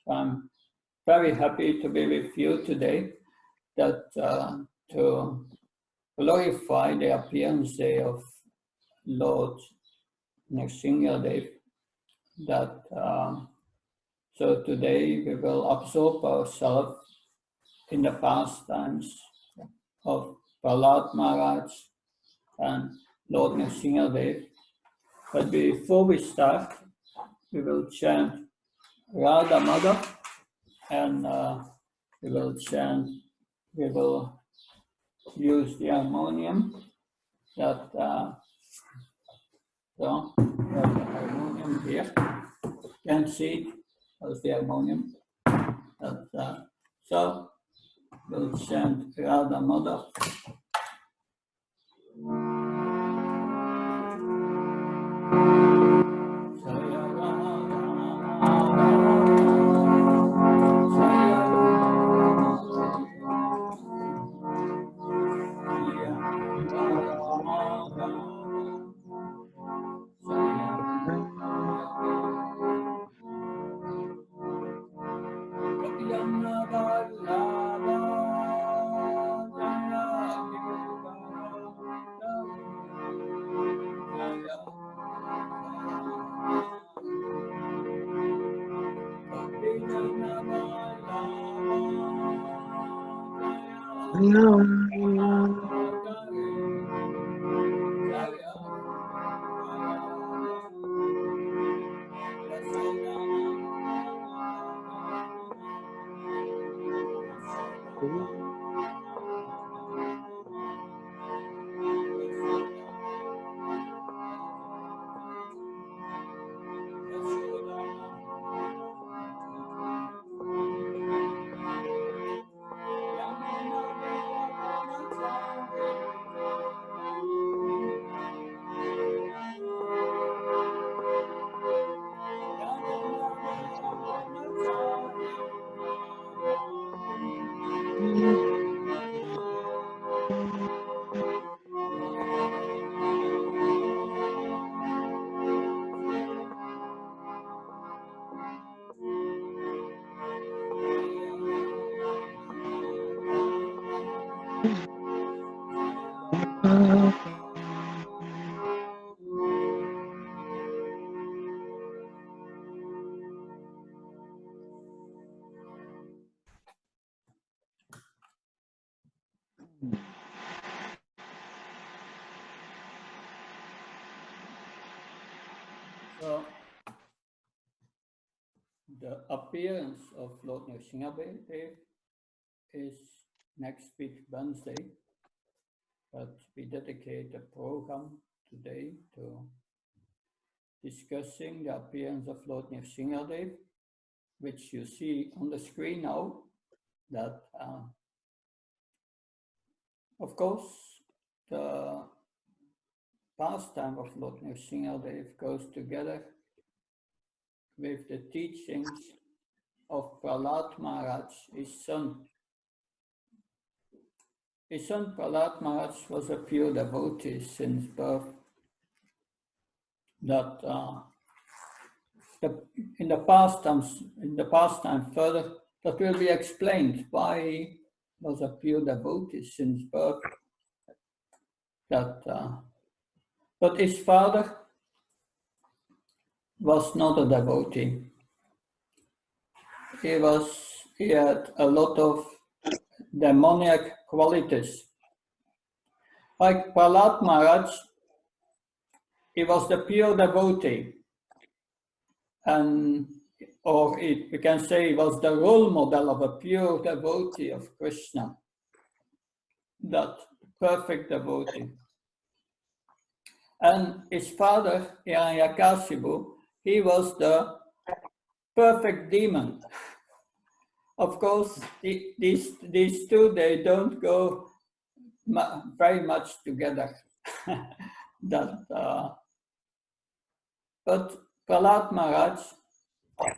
I'm very happy to be with you today that to glorify the appearance day of Lord Nrsimhadeva. That so today we will absorb ourselves in the pastimes of Prahlad Maharaj and Lord Nrsimhadeva. But before we start, we will chant Radha Mother, and we will use the harmonium that so we have the harmonium here. You can see it as the harmonium. So we'll chant Radha Mother. So, the appearance of Lord Nrsimhadeva is next week, Wednesday, but we dedicate a program today to discussing the appearance of Lord Nrsimhadeva, which you see on the screen now. That, of course, the pastime of Lord Nrsimhadeva goes together with the teachings of Prahlad Maharaj, his son. His son Prahlad Maharaj was a pure devotee since birth. That in the pastime further, that will be explained why he was a pure devotee since birth. That, but his father was not a devotee. He had a lot of demoniac qualities. Like Prahlad Maharaj, he was the pure devotee, we can say he was the role model of a pure devotee of Krishna, that perfect devotee. And his father, Hiranyakashipu, he was the perfect demon. Of course, these two, they don't go very much together. But Prahlad Maharaj,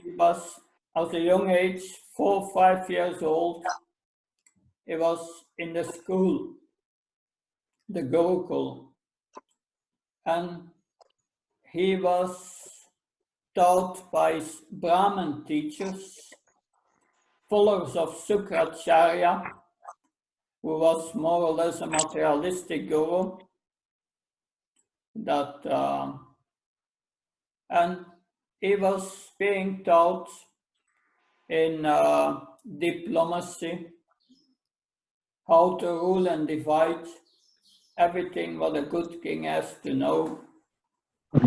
he was at a young age, 4 or 5 years old. He was in the school, the Gurukul, and he was taught by Brahmin teachers followers of Sukracharya, who was more or less a materialistic guru, and he was being taught in diplomacy how to rule and divide everything what a good king has to know, but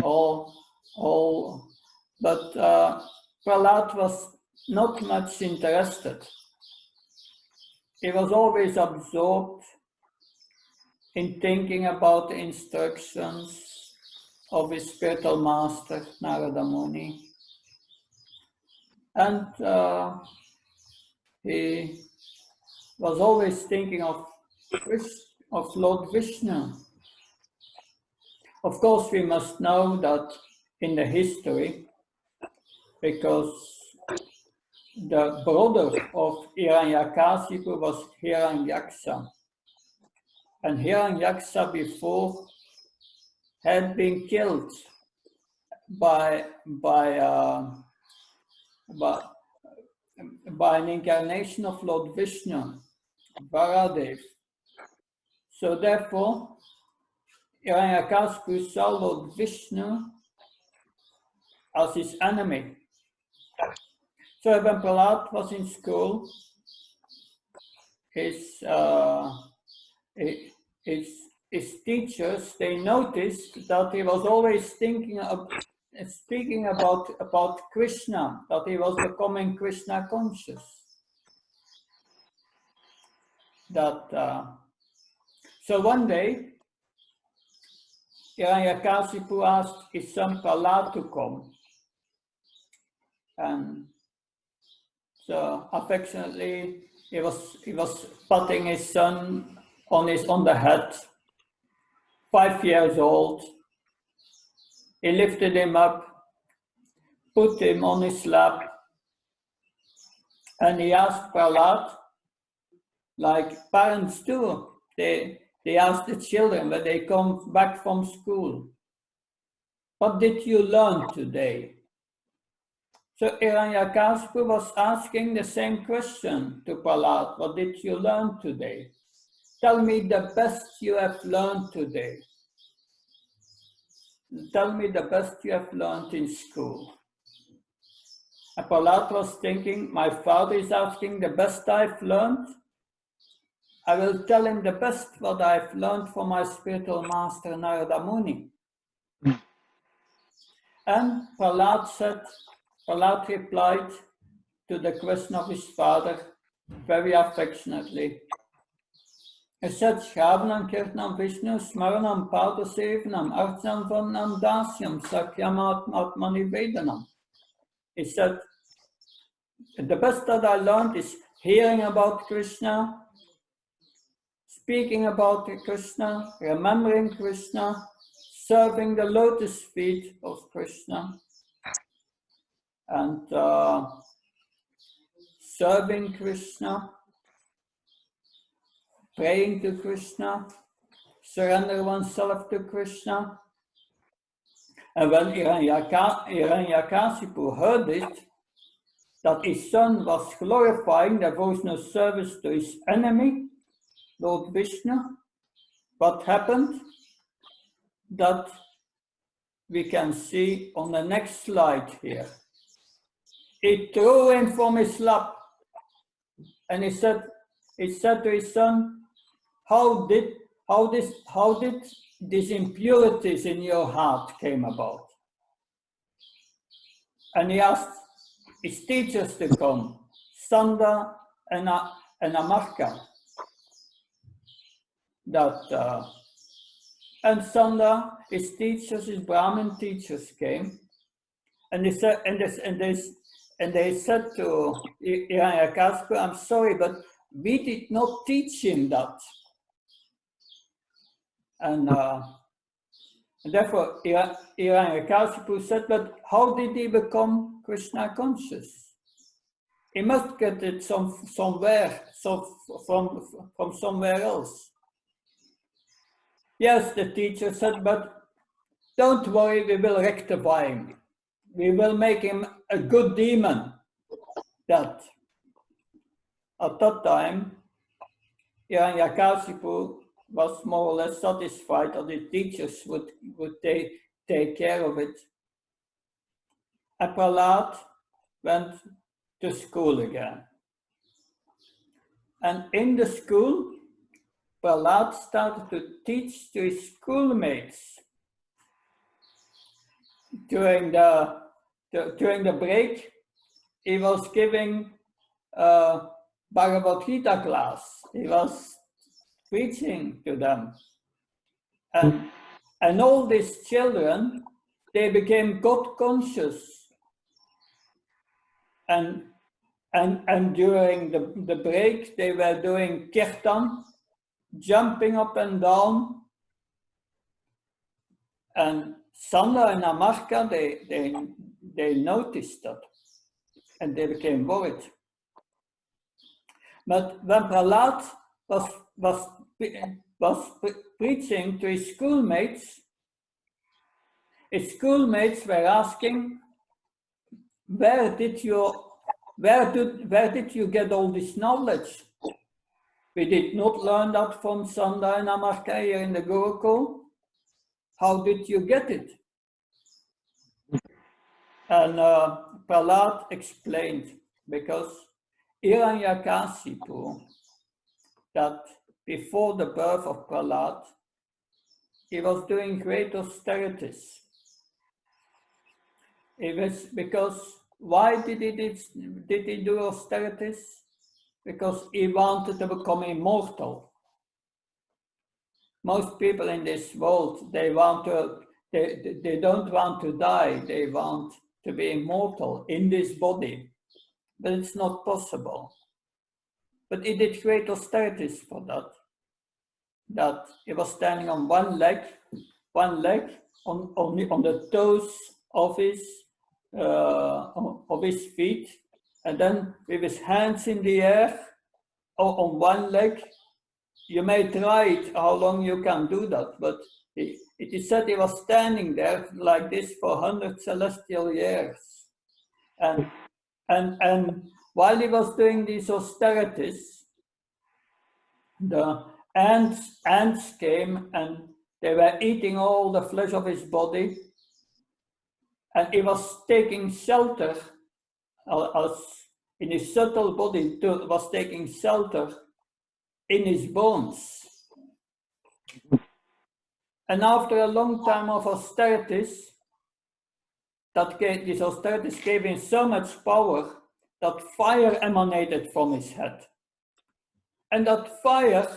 Prahlad was not much interested. He was always absorbed in thinking about the instructions of his spiritual master, Narada Muni. And he was always thinking of Lord Vishnu. Of course, we must know that in the history, because the brother of Hiranyakasipu was Hiranyaksha. And Hiranyaksha before had been killed by an incarnation of Lord Vishnu, Varadev. So therefore, Hiranyakasipu saw Lord Vishnu as his enemy. So when Prahlad was in school, his teachers, they noticed that he was always speaking about Krishna, that he was becoming Krishna conscious. So one day, Hiranyakasipu asked his son Prahlad to come. And so affectionately, he was patting his son on the head, 5 years old. He lifted him up, put him on his lap, and he asked Prahlad, like parents do. They ask the children when they come back from school, "What did you learn today?" So Hiranyakasipu was asking the same question to Prahlad, "What did you learn today? Tell me the best you have learned today. Tell me the best you have learned in school." And Prahlad was thinking, my father is asking the best I've learned. I will tell him the best what I've learned from my spiritual master Narada Muni. And Prahlad replied to the question of his father very affectionately. He said, Shravanam Kirtanam Vishnu Smaranam Padasevanam Archanam Vanam Dasyam Sakyam Atmani Vedanam. He said, the best that I learned is hearing about Krishna, speaking about Krishna, remembering Krishna, serving the lotus feet of Krishna, and serving Krishna, praying to Krishna, surrender oneself to Krishna. And when Hiranyakasipu heard it, that his son was glorifying devotional service to his enemy, Lord Vishnu, what happened? That we can see on the next slide here. He threw him from his lap, and he said to his son, how did these impurities in your heart came about? And he asked his teachers to come, Sanda and Amarka. And Sanda, his teachers, his Brahmin teachers came, and they said to Hiranyakasipu, I'm sorry, but we did not teach him that. And therefore, Hiranyakasipu said, but how did he become Krishna conscious? He must get it from somewhere else. Yes, the teacher said, but don't worry, we will rectify him. We will make him a good demon. at that time, Hiranyakasipu was more or less satisfied that the teachers would take care of it. And Prahlad went to school again. And in the school, Prahlad started to teach to his schoolmates. During the break, he was giving Bhagavad Gita class. He was preaching to them. And all these children, they became God conscious. And during the break, they were doing kirtan, jumping up and down. And Sanda and Amarka, they noticed that. And they became worried. But when Prahlad was preaching to his schoolmates were asking, where did you get all this knowledge? We did not learn that from Sanda and Amarka here in the Gurukul. How did you get it? And Prahlad explained, because Hiranyakasipu, that before the birth of Prahlad, he was doing great austerities. It was because, why did he do austerities? Because he wanted to become immortal. Most people in this world, they don't want to die, they want to be immortal in this body, but it's not possible. But he did great austerities for that he was standing on one leg on the toes of his feet, and then with his hands in the air on one leg. You may try it, how long you can do that, but it is said he was standing there like this for 100 celestial years. And while he was doing these austerities, the ants came and they were eating all the flesh of his body, and he was taking shelter, as in his subtle body was taking shelter in his bones. And after a long time of austerities, these austerities gave him so much power that fire emanated from his head. And that fire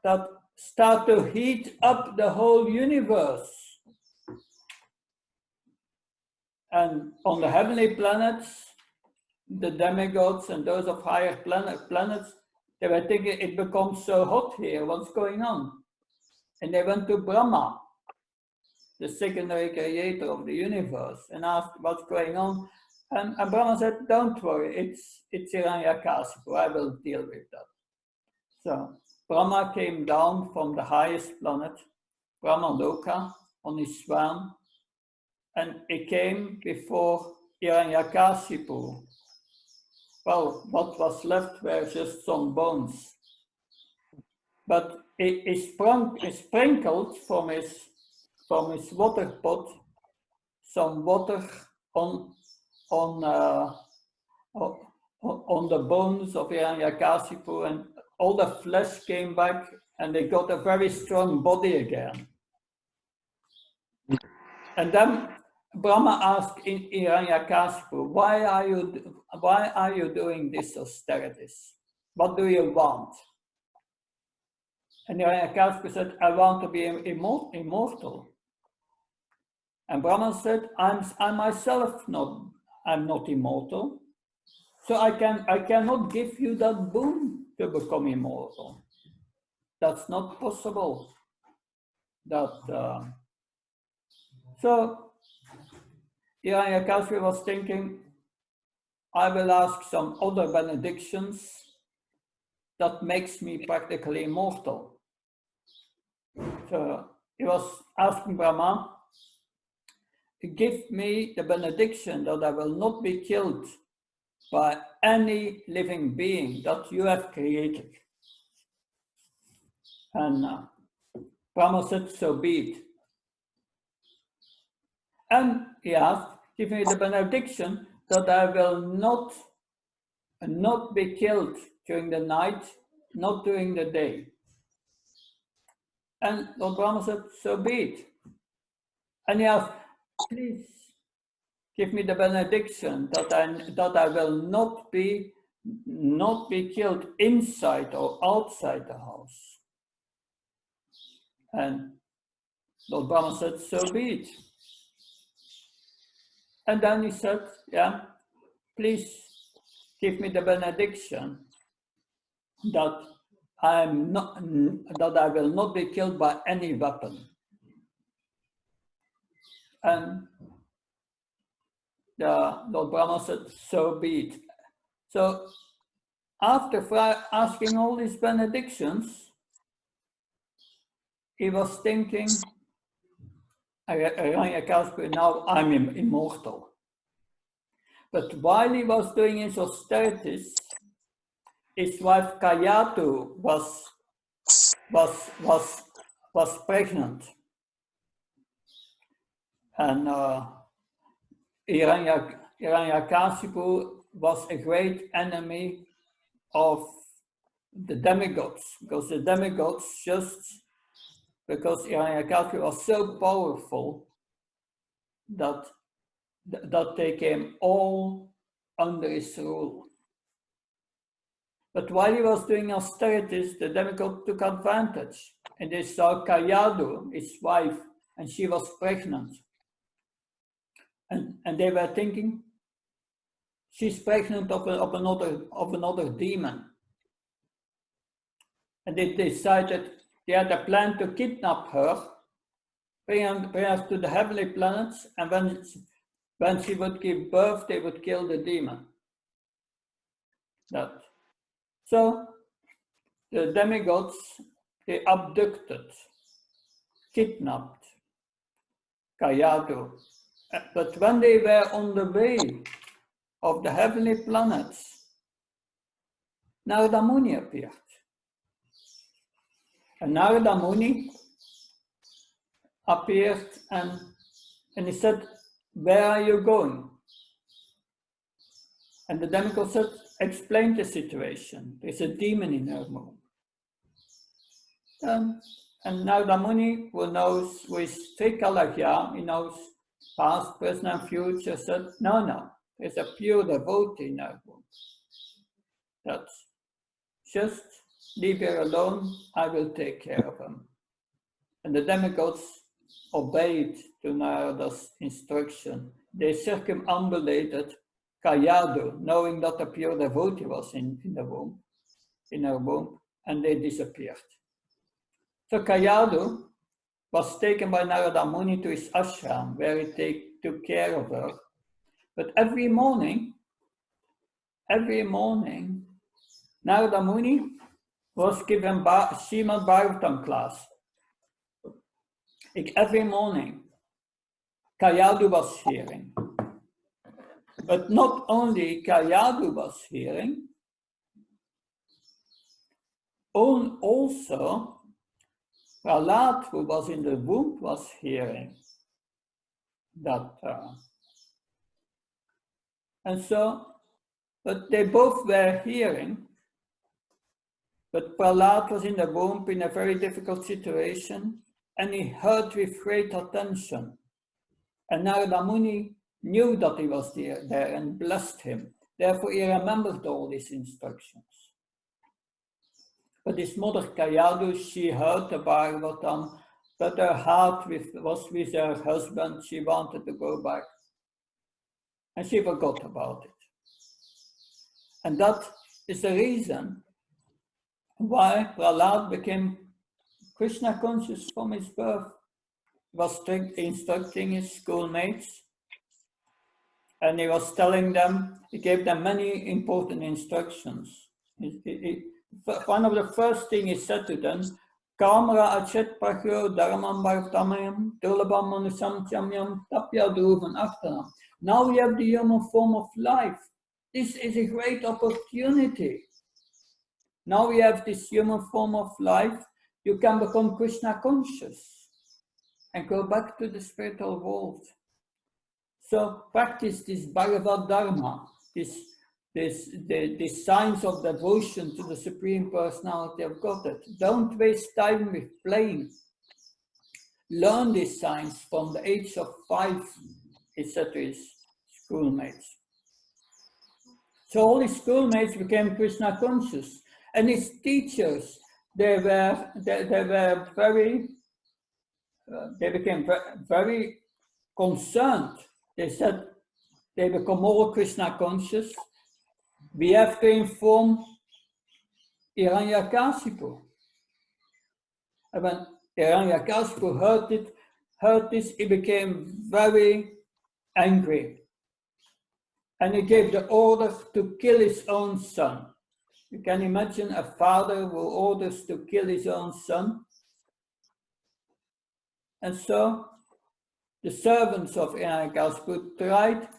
that started to heat up the whole universe. And on the heavenly planets, the demigods and those of higher planets, they were thinking, it becomes so hot here, what's going on? And they went to Brahma, the secondary creator of the universe, and asked what's going on. And Brahma said, don't worry, it's Hiranyakasipu, I will deal with that. So Brahma came down from the highest planet, Brahma Loka, on his swan, and he came before Hiranyakasipu. Well, what was left were just some bones. But he sprinkled from his water pot some water on the bones of Hiranyakasipu, and all the flesh came back, and they got a very strong body again. And then Brahma asked Hiranyakasipu, why are you doing this austerities? What do you want? And Hiranyakasipu said, I want to be immortal. And Brahma said, I myself I'm not immortal, so I cannot give you that boon to become immortal. That's not possible. So Hiranyakasipu was thinking, I will ask some other benedictions that makes me practically immortal. So he was asking Brahma, give me the benediction that I will not be killed by any living being that you have created. And Brahma said, so be it. And he asked, give me the benediction that I will not be killed during the night, not during the day. And Lord Brahma said, so be it. And he asked, please give me the benediction that I will not be killed inside or outside the house. And Lord Brahma said, so be it. And then he said, yeah, please give me the benediction that I will not be killed by any weapon. And the Lord Brahma said, so be it. So after asking all these benedictions, he was thinking, now I'm immortal. But while he was doing his austerities, his wife Kayatu was pregnant. And Hiranyakashipu was a great enemy of the demigods, because the demigods because Hiranyakashipu was so powerful that they came all under his rule. But while he was doing austerities, the demigod took advantage, and they saw Kayadu, his wife, and she was pregnant. And they were thinking, she's pregnant of another demon. And they decided they had a plan to kidnap her, bring her to the heavenly planets, and when she would give birth, they would kill the demon. So the demigods, they abducted, kidnapped Kayadu. But when they were on the way of the heavenly planets, Narada Muni appeared. And Narada Muni appeared and he said, where are you going? And the demigod said, explain the situation. There's a demon in her womb. And Narada Muni, who is Trikalagya, he knows past, present, and future, said, no, there's a pure devotee in her womb. That's just leave her alone, I will take care of him. And the demigods obeyed to Narada's instruction. They circumambulated Kayadu, knowing that a pure devotee was in her womb, and they disappeared. So Kayadu was taken by Narada Muni to his ashram, where he took care of her. But every morning, Narada Muni was given Srimad Bhagavatam class. Every morning, Kayadu was hearing. But not only Kayadu was hearing, also Prahlad, who was in the womb, was hearing that. But they both were hearing, but Prahlad was in the womb in a very difficult situation, and he heard with great attention. And Narada Muni knew that he was there and blessed him. Therefore, he remembered all these instructions. But his mother Kayadu, she heard the Bhagavatam, but her heart was with her husband. She wanted to go back. And she forgot about it. And that is the reason why Prahlad became Krishna conscious from his birth. He was instructing his schoolmates, and he was telling them, he gave them many important instructions. One of the first things he said to them, Kamara achet prachyo dharamam bhartamayam durlabam manusam chamyam tapya dhruvan aftanam. Now we have the human form of life. this is a great opportunity. Now we have this human form of life. You can become Krishna conscious and go back to the spiritual world. So practice this Bhagavad Dharma, this signs of devotion to the Supreme Personality of Godhead. Don't waste time with playing. Learn these signs from the age of 5, he said to his schoolmates. So all his schoolmates became Krishna conscious, and his teachers, they became very concerned. They said, they become all Krishna conscious. We have to inform Hiranyakashipu. And when Hiranyakashipu heard this, he became very angry. And he gave the order to kill his own son. You can imagine a father who orders to kill his own son. And so the servants of Hiranyakashipu tried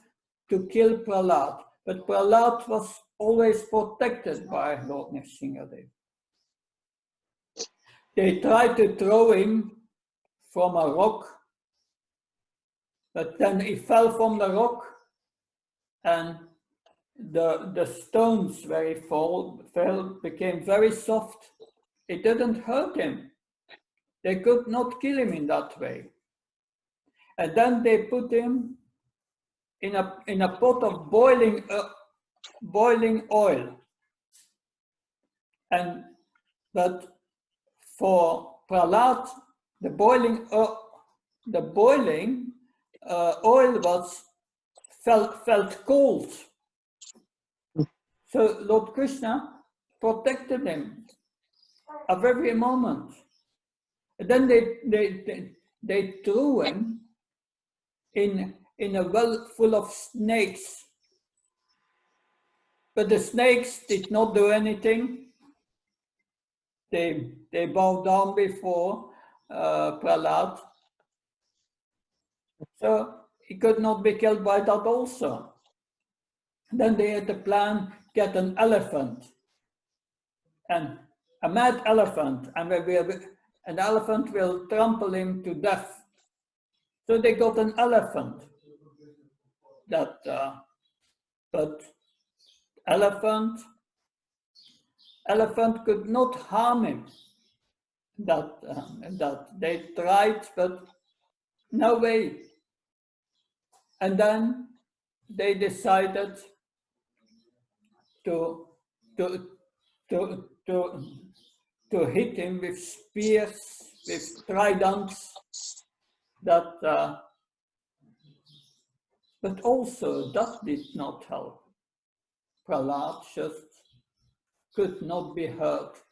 to kill Prahlad, but Prahlad was always protected by Lord Nrsimhadeva. They tried to throw him from a rock, but then he fell from the rock, and the stones where he fell became very soft. It didn't hurt him. They could not kill him in that way. And then they put him in a pot of boiling oil. But for Prahlad, the boiling oil felt cold. So Lord Krishna protected him at every moment. And then they threw him in a well full of snakes. But the snakes did not do anything. They bowed down before Prahlad. So he could not be killed by that also. Then they had the plan, get an elephant, and a mad elephant, and an elephant will trample him to death. So they got an elephant. But elephant could not harm him. That they tried, but no way. And then they decided to hit him with spears, with tridents. But also that did not help. Prahlad just could not be hurt,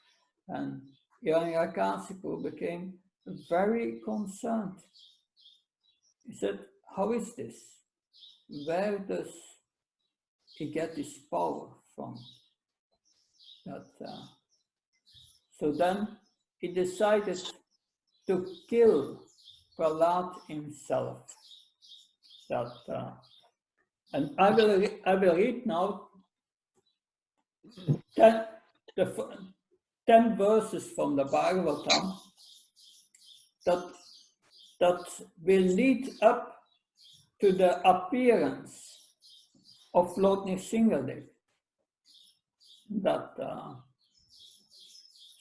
and Hiranyakashipu became very concerned. He said, how is this? Where does he get his power from? So then he decided to kill Prahlad himself. And I will read now 10 verses from the Bhagavatam that will lead up to the appearance of Lord Nrsimhadeva.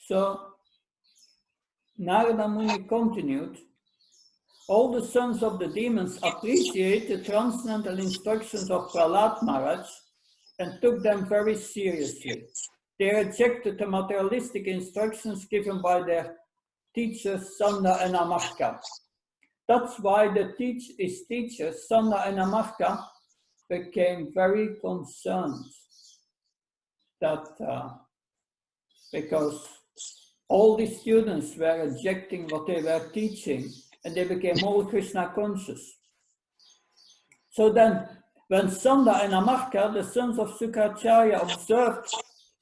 So Narada Muni continued, all the sons of the demons appreciate the transcendental instructions of Prahlad Maharaj and took them very seriously. They rejected the materialistic instructions given by their teachers Sanda and Amarka. That's why his teachers Sanda and Amarka became very concerned because all the students were rejecting what they were teaching, and they became all Krishna conscious. So then, when Sanda and Amarka, the sons of Sukracharya, observed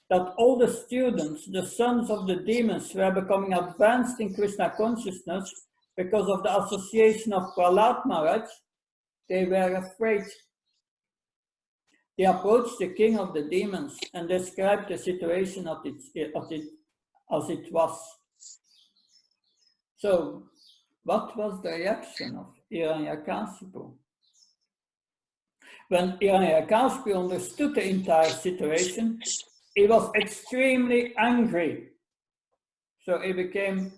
that all the students, the sons of the demons, were becoming advanced in Krishna consciousness because of the association of Prahlad Maharaj, they were afraid. He approached the king of the demons and described the situation as it was. So, what was the reaction of Hiranyakasipu? When Hiranyakasipu understood the entire situation, he was extremely angry. So he became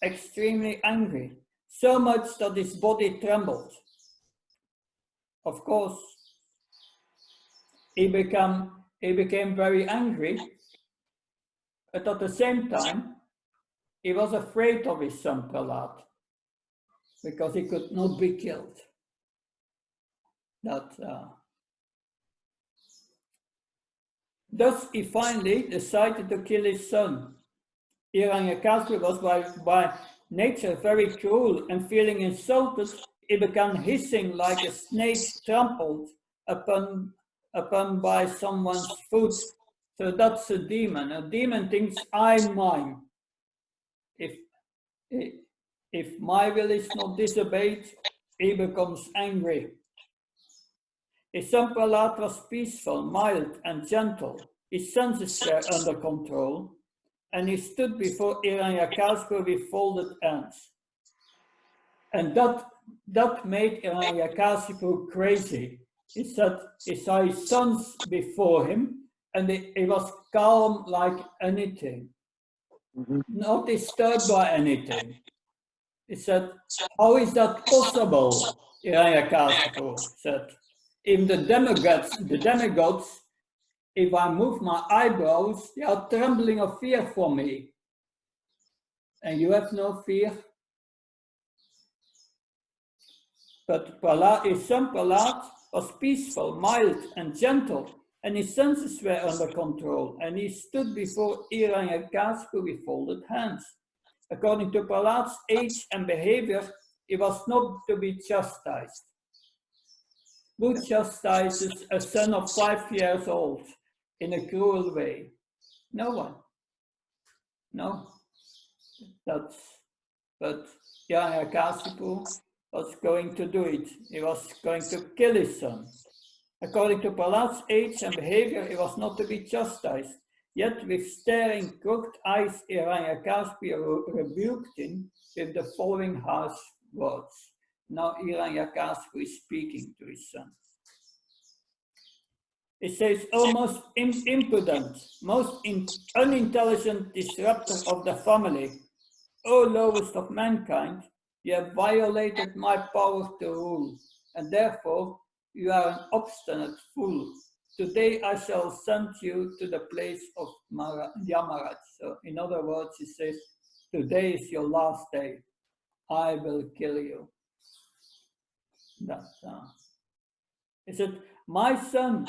extremely angry, so much that his body trembled. Of course, he became very angry, but at the same time, he was afraid of his son Prahlad, because he could not be killed. Thus, he finally decided to kill his son. Hiranyakasipu was by nature very cruel, and feeling insulted, he began hissing like a snake trampled upon by someone's foot. So that's a demon. A demon thinks I'm mine. If my will is not disobeyed, he becomes angry. His son Prahlad was peaceful, mild, and gentle. His senses were under control, and he stood before Hiranyakasipu with folded hands. And that made Hiranyakasipu crazy. He said he saw his sons before him, and he was calm like anything, not disturbed by anything. He said, how is that possible? Hiranyakasipu said, even the demigods, if I move my eyebrows, they are trembling of fear for me. And you have no fear? But his son Prahlad was peaceful, mild, and gentle, and his senses were under control, and he stood before Hiranyakasipu with folded hands. According to Prahlad's age and behavior, he was not to be chastised. Who chastises a son of 5 years old in a cruel way? No one. No. But Hiranyakasipu was going to do it. He was going to kill his son. According to Prahlad's age and behavior, he was not to be chastised. Yet with staring, crooked eyes, Hiranyakasipu rebuked him with the following harsh words. Now Hiranyakasipu is speaking to his son. It says, "O most impudent, most unintelligent disruptor of the family, O lowest of mankind, you have violated my power to rule, and therefore you are an obstinate fool. Today I shall send you to the place of Yamaraj." So in other words, he says, today is your last day. I will kill you. He said, my son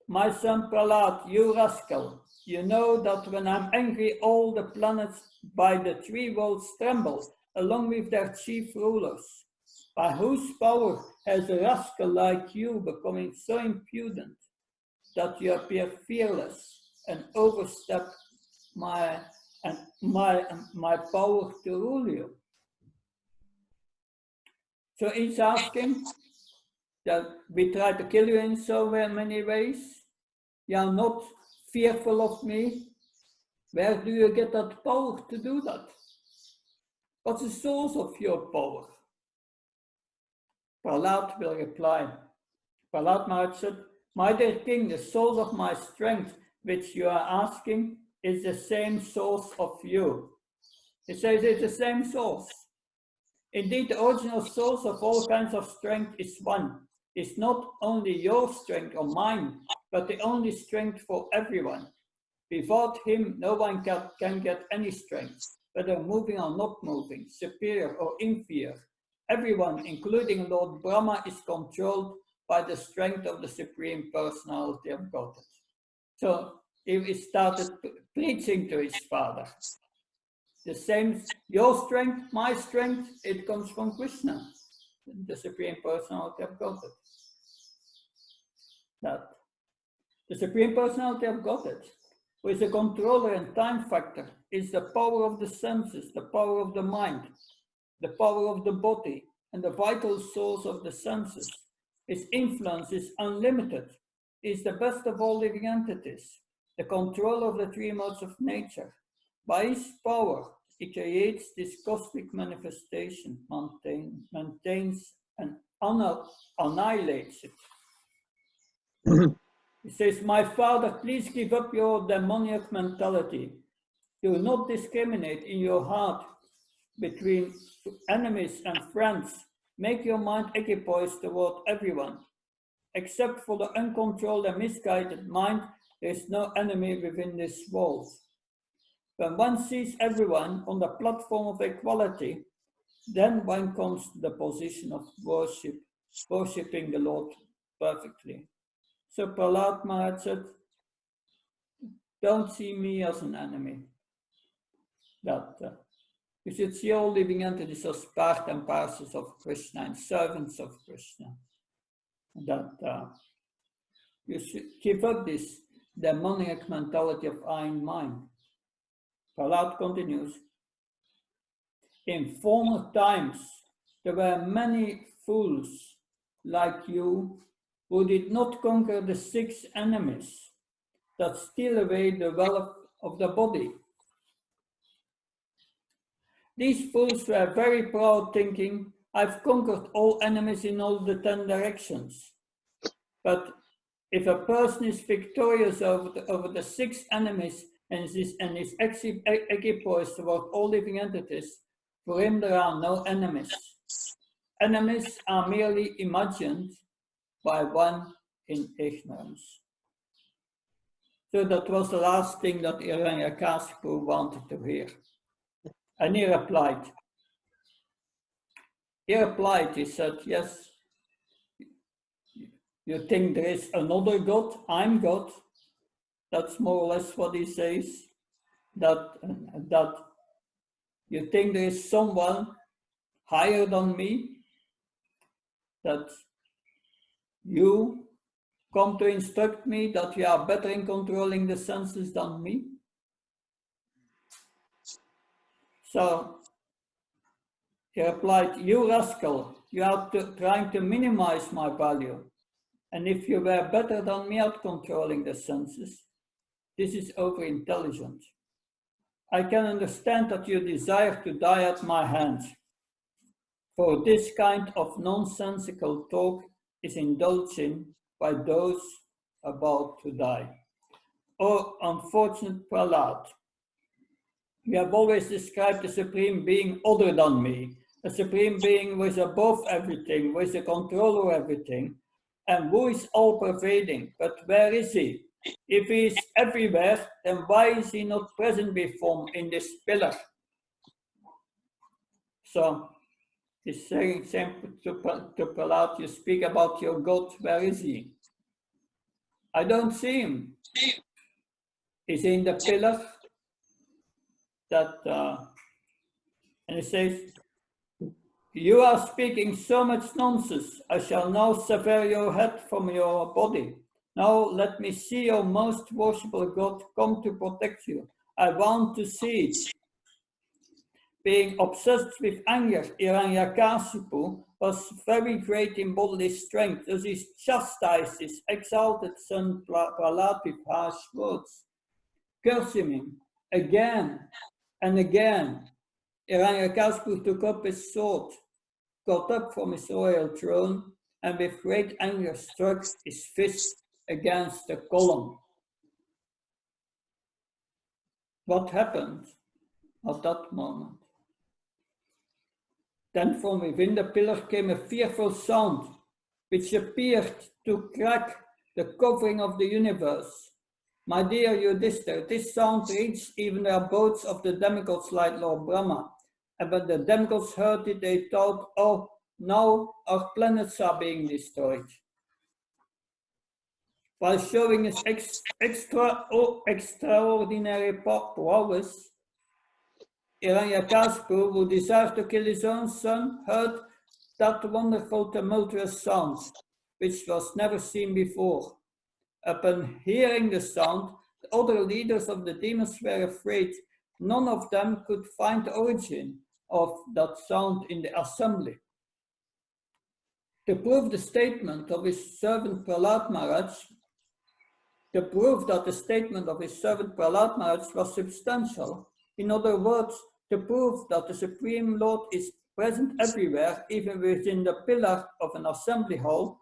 Prahlad, you rascal, you know that when I'm angry, all the planets by the 3 worlds tremble, along with their chief rulers. By whose power has a rascal like you becoming so impudent that you appear fearless and overstep my power to rule you? So he's asking that we try to kill you in so many ways. You are not fearful of me. Where do you get that power to do that? What's the source of your power? Prahlad will reply. Prahlad Maharaj said, my dear king, the source of my strength, which you are asking, is the same source of you. He says it's the same source. Indeed, the original source of all kinds of strength is one. It's not only your strength or mine, but the only strength for everyone. Without him, no one can get any strength, whether moving or not moving, superior or inferior. Everyone, including Lord Brahma, is controlled by the strength of the Supreme Personality of Godhead. So he started preaching to his father. The same, your strength, my strength, it comes from Krishna, the Supreme Personality of Godhead. That the Supreme Personality of Godhead, who is a controller and time factor, is the power of the senses, the power of the mind, the power of the body, and the vital source of the senses. His influence is unlimited, is the best of all living entities, the control of the three modes of nature. By his power, he creates this cosmic manifestation, maintains and annihilates it. He says, my father, please give up your demoniac mentality. Do not discriminate in your heart between enemies and friends. Make your mind equipoised toward everyone. Except for the uncontrolled and misguided mind, there is no enemy within these walls. When one sees everyone on the platform of equality, then one comes to the position of worshipping the Lord perfectly. So Prahlad Maharaj said, don't see me as an enemy. You should see all living entities as part and parcels of Krishna and servants of Krishna. You should give up this demoniac mentality of I and mine. Prahlad continues, in former times, there were many fools like you who did not conquer the 6 enemies that steal away the wealth of the body. These fools were very proud, thinking, I've conquered all enemies in all the 10 directions. But if a person is victorious over the 6 enemies and is equipoised toward all living entities, for him there are no enemies. Enemies are merely imagined by one in ignorance. So that was the last thing that Hiranyakashipu wanted to hear. And he replied, he said, yes, you think there is another God, I'm God. That's more or less what he says, that you think there is someone higher than me, that you come to instruct me that you are better in controlling the senses than me. So he replied, you rascal, you are trying to minimize my value. And if you were better than me at controlling the senses, this is over-intelligent. I can understand that you desire to die at my hands. For this kind of nonsensical talk is indulged in by those about to die. Oh, unfortunate Prahlad, you have always described the Supreme Being other than me, a Supreme Being who is above everything, who is the controller of everything, and who is all-pervading. But where is he? If he is everywhere, then why is he not present before in this pillar? So he's saying to Prahlad, you speak about your God, where is he? I don't see him. Is he in the pillar? And he says, you are speaking so much nonsense. I shall now sever your head from your body. Now let me see your most worshipful God come to protect you. I want to see it. Being obsessed with anger, Hiranyakashipu was very great in bodily strength, as he chastised his exalted son Prahlad with harsh words, cursing him again and again. Hiranyakashipu took up his sword, got up from his royal throne, and with great anger struck his fist against the column. What happened at that moment? Then from within the pillar came a fearful sound, which appeared to crack the covering of the universe. My dear Yudhishthira, this sound reached even the abodes of the demigods like Lord Brahma. And when the demigods heard it, they thought, oh, now our planets are being destroyed. While showing his extraordinary prowess, Hiranyakashipu, who desired to kill his own son, heard that wonderful tumultuous sound, which was never seen before. Upon hearing the sound, the other leaders of the demons were afraid. None of them could find the origin of that sound in the assembly. To prove the statement of his servant Prahlad Maharaj, the proof that the statement of his servant Prahlad Maharaj was substantial. In other words, the proof that the Supreme Lord is present everywhere, even within the pillar of an assembly hall,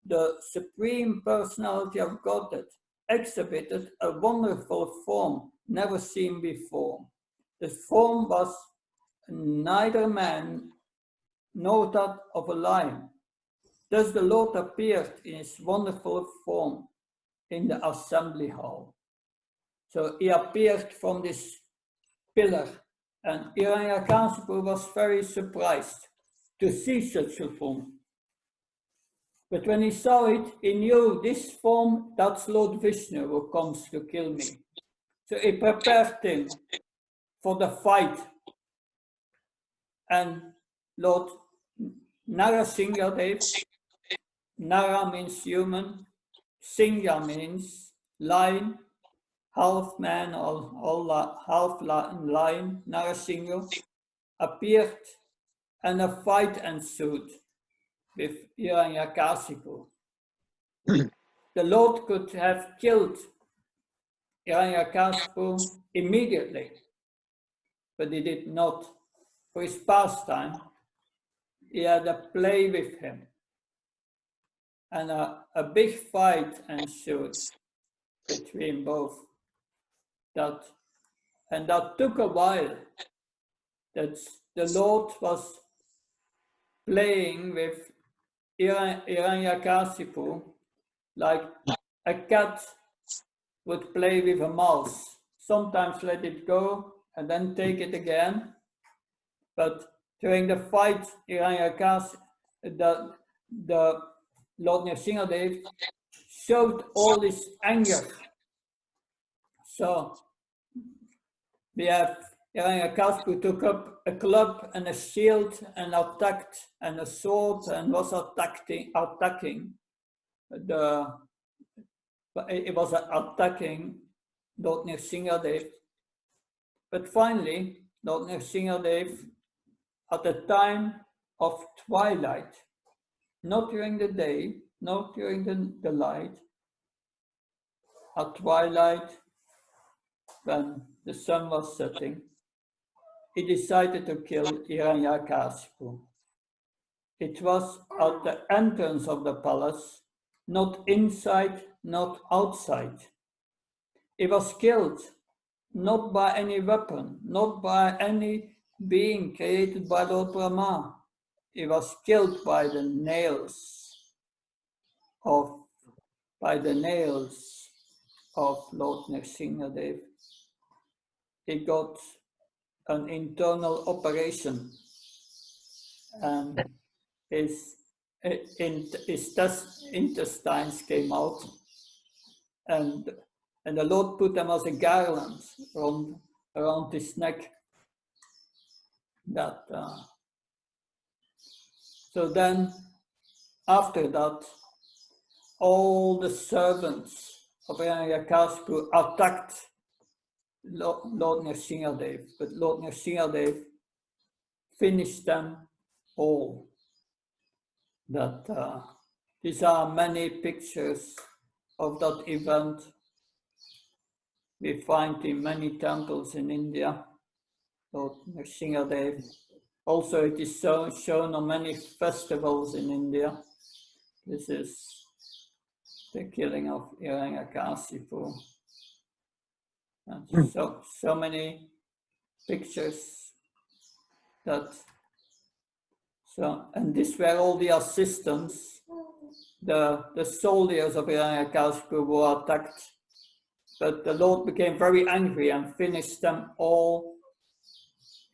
the Supreme Personality of Godhead exhibited a wonderful form never seen before. The form was neither man nor that of a lion. Thus the Lord appeared in his wonderful form in the assembly hall. So he appeared from this pillar, and Hiranyakasipu was very surprised to see such a form. But when he saw it, he knew this form, that's Lord Vishnu who comes to kill me. So he prepared him for the fight. And Lord Nrsimhadeva, Nara means human, Singha means lion, half man or half lion, Nrsimha, appeared and a fight ensued with Hiranyakasipu. The Lord could have killed Hiranyakasipu immediately, but he did not. For his pastime, he had a play with him, and a big fight ensued between both. That took a while. That the Lord was playing with Hiranyakasipu like a cat would play with a mouse. Sometimes let it go and then take it again. But during the fight, Hiranyakasipu, the Lord Nrsimhadeva showed all his anger. So we have Hiranyakasipu took up a club and a shield and attacked, and a sword, and was attacking. It was attacking Lord Nrsimhadeva. But finally, Lord Nrsimhadeva, at the time of twilight, not during the day, not during the light, at twilight, when the sun was setting, he decided to kill Hiranyakasipu. It was at the entrance of the palace, not inside, not outside. He was killed not by any weapon, not by any being created by Lord Brahma. He was killed by the nails of Lord Nrsimhadeva. He got an internal operation, and his intestines came out, and the Lord put them as a garland around his neck. So then, after that, all the servants of Hiranyakasipu attacked Lord Nrsimhadeva, but Lord Nrsimhadeva finished them all. These are many pictures of that event. We find in many temples in India, Lord Nrsimhadeva. Also, it is shown on many festivals in India. This is the killing of Hiranyakasipu. And so many pictures and these were all the assistants, the soldiers of Hiranyakasipu were attacked, but the Lord became very angry and finished them all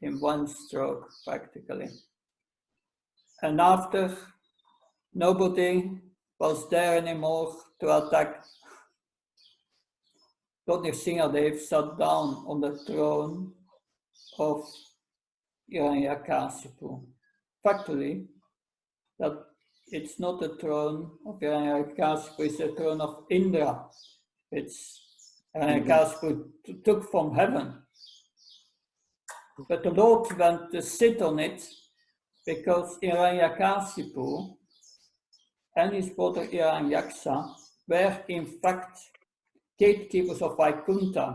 in one stroke, practically. And after, nobody was there anymore to attack. Lord Nrsimhadeva sat down on the throne of Hiranyakasipu. Factually, that it's not the throne of Hiranyakasipu, it's the throne of Indra. It's Hiranyakasipu took from heaven. But the Lord went to sit on it because Hiranyakasipu and his brother Hiranyaksha were in fact gatekeepers of Vaikuntha,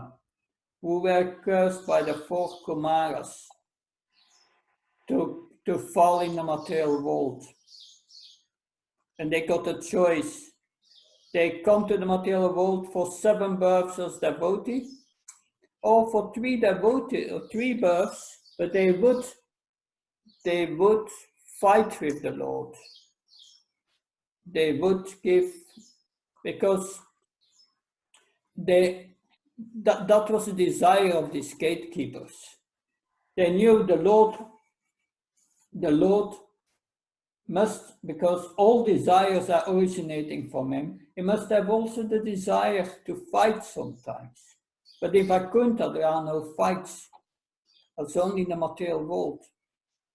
who were cursed by the 4 Kumaras to fall in the material world. And they got a choice. They come to the material world for 7 births as devotee, or for 3 devotee or 3 births, but they would fight with the Lord. They would give, because that was the desire of these gatekeepers. They knew the Lord must, because all desires are originating from him, he must have also the desire to fight sometimes. But in Vaikuntha there are no fights, it's only in the material world.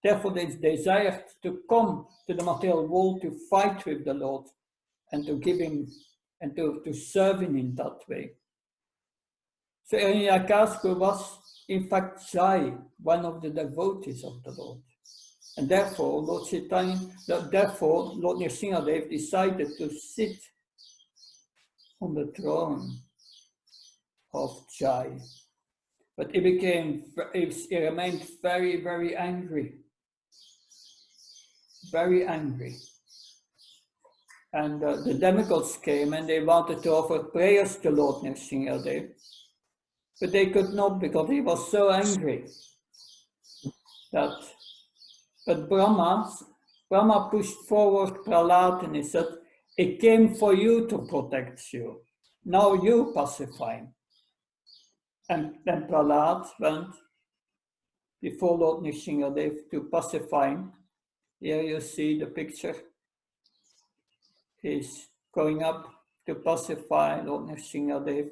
Therefore they desired to come to the material world to fight with the Lord and to give him and to serve him in that way. So Hiranyakashipu was in fact Jai, one of the devotees of the Lord. And therefore Lord Nrsimhadeva decided to sit on the throne of Jai. But he remained very, very angry. Very angry. And the demigods came and they wanted to offer prayers to Lord Nrsimhadeva. But they could not because he was so angry. But Brahma pushed forward Prahlad and he said, "It came for you to protect you. Now you pacify him." And then Prahlad went before Lord Nrsimhadeva to pacify him. Here you see the picture. He's going up to pacify Lord Nrsimhadeva.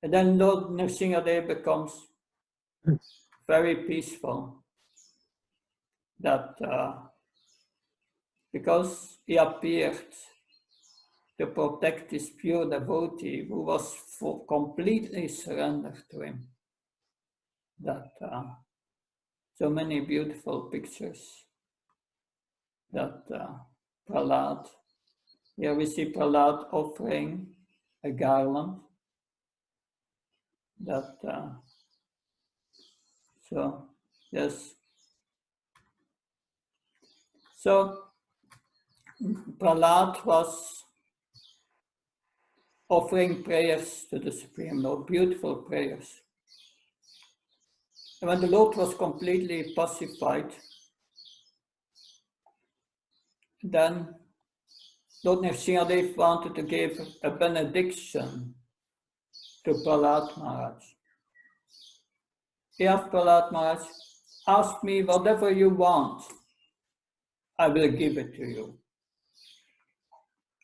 And then Lord Nrsimhadeva becomes very peaceful. Because he appeared to protect this pure devotee who was completely surrendered to him. So many beautiful pictures that Prahlad. Here we see Prahlad offering a garland. Yes. So Prahlad was offering prayers to the Supreme Lord, beautiful prayers. And when the Lord was completely pacified, then Lord Nrsimhadeva wanted to give a benediction to Prahlad Maharaj. He asked Prahlad Maharaj, "Ask me whatever you want, I will give it to you."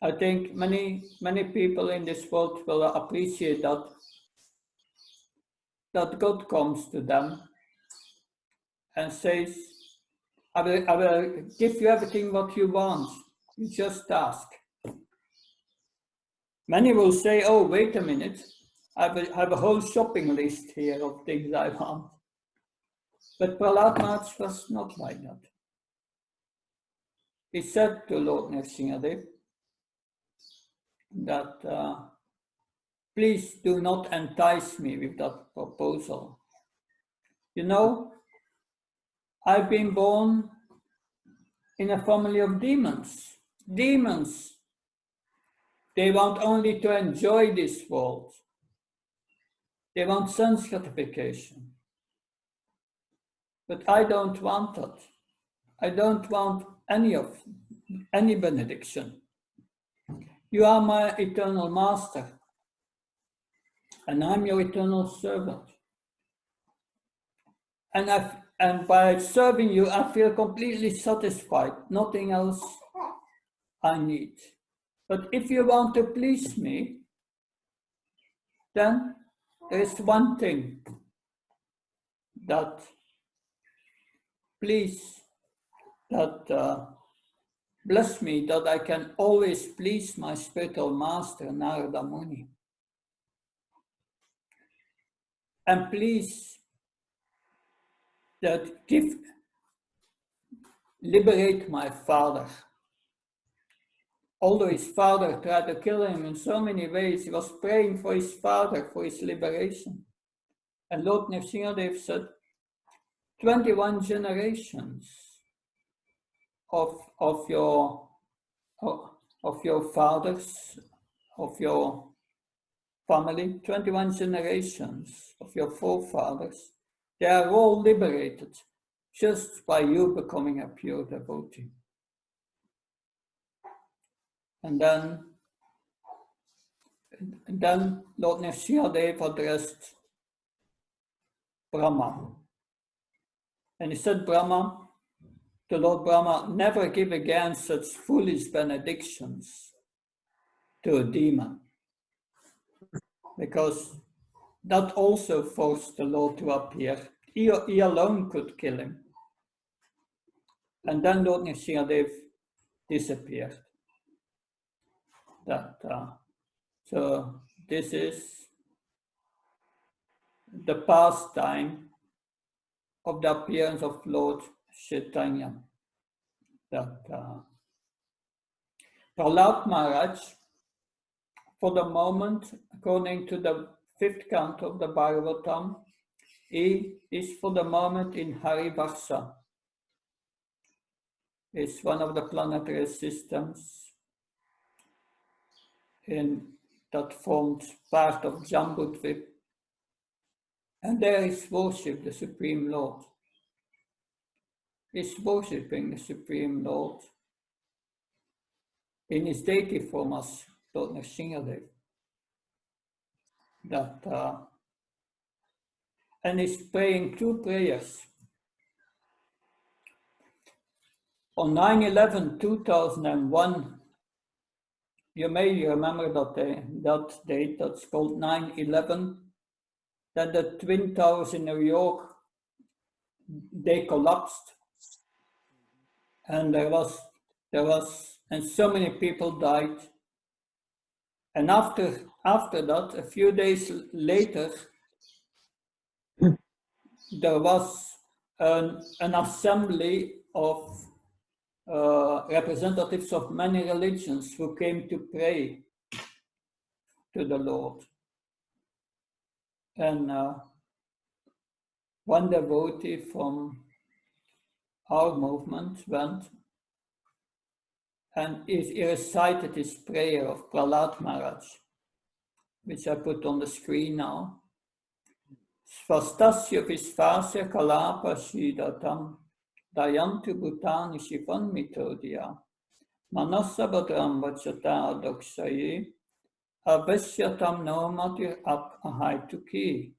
I think many people in this world will appreciate that God comes to them and says, I will give you everything what you want. You just ask. Many will say, "Oh, wait a minute. I have a whole shopping list here of things I want." But Prahlad Maharaj was not like that. He said to Lord Nrsimhadeva that please do not entice me with that proposal. You know, I've been born in a family of demons. Demons, they want only to enjoy this world. They want sense gratification. But I don't want that. I don't want any benediction. You are my eternal master, and I'm your eternal servant. And by serving you, I feel completely satisfied. Nothing else I need. But if you want to please me, then there is one thing that bless me, that I can always please my spiritual master, Narada Muni. And please liberate my father. although his father tried to kill him in so many ways, he was praying for his father, for his liberation. And Lord Nrsimhadeva said, 21 generations of your fathers, of your family, 21 generations of your forefathers, they are all liberated just by you becoming a pure devotee. And then Lord Nrsimhadeva addressed Brahma. And he said, Brahma, to Lord Brahma, never give again such foolish benedictions to a demon, because that also forced the Lord to appear. He alone could kill him. And then Lord Nrsimhadeva disappeared. So this is the pastime of the appearance of Lord Chaitanya. Prahlad Maharaj, for the moment, according to the 5th canto of the Bhagavatam, he is for the moment in Harivarsha. It's one of the planetary systems that formed part of Jambudvip. And there is worship the Supreme Lord. Is worshipping the Supreme Lord in his deity form as Lord Nrsimhadeva. And is praying 2 prayers. On 9/11/2001, you may remember that date, that's called 9/11, that the Twin Towers in New York, they collapsed. And and so many people died. And after that, a few days later, there was an assembly of representatives of many religions who came to pray to the Lord. And one devotee from our movement went and he recited his prayer of Prahlad Maharaj, which I put on the screen now. Svastasya visvasya kalapa shidatam dayantu bhutani shivan mitodya manasa badram vachata adoksaye avasyatam no matir ap ahaituki.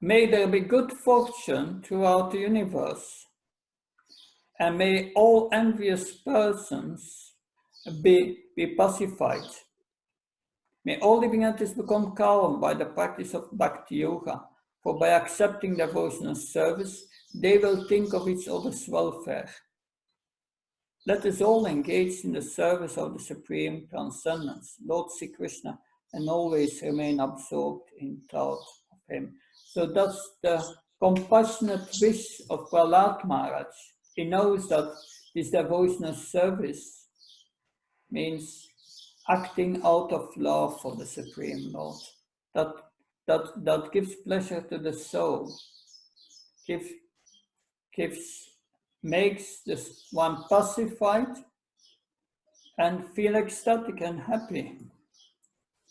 May there be good fortune throughout the universe, and may all envious persons be pacified. May all living entities become calm by the practice of Bhakti Yoga, for by accepting devotional service, they will think of each other's welfare. Let us all engage in the service of the Supreme Transcendence, Lord Sri Krishna, and always remain absorbed in thought of Him. So that's the compassionate wish of Prahlad Maharaj. He knows that this devotional service means acting out of love for the Supreme Lord. That gives pleasure to the soul, makes this one pacified and feel ecstatic and happy,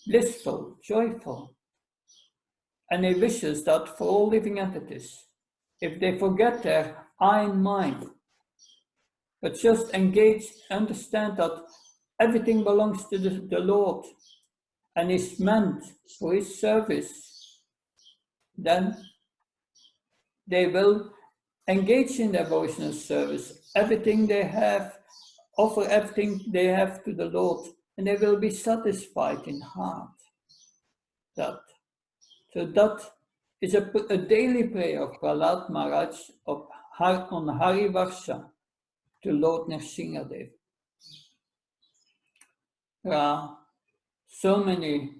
blissful, joyful. And he wishes that for all living entities, if they forget their I and mine, but just engage, understand that everything belongs to the Lord and is meant for His service, then they will engage in devotional service. Everything they have, offer everything they have to the Lord, and they will be satisfied in heart. So that is a daily prayer of Prahlad Maharaj on Harivarsha to Lord Nrsimhadeva. There are so many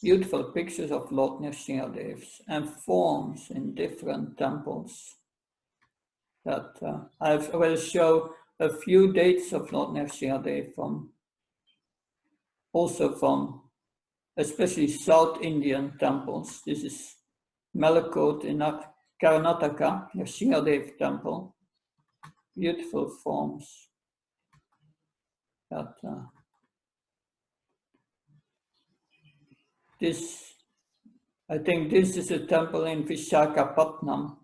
beautiful pictures of Lord Nrsimhadeva and forms in different temples that I will show a few dates of Lord Nrsimhadeva also from especially South Indian temples. This is Malakot in Karnataka, Nrsimhadeva temple. Beautiful forms. That, I think this is a temple in Vishakhapatnam.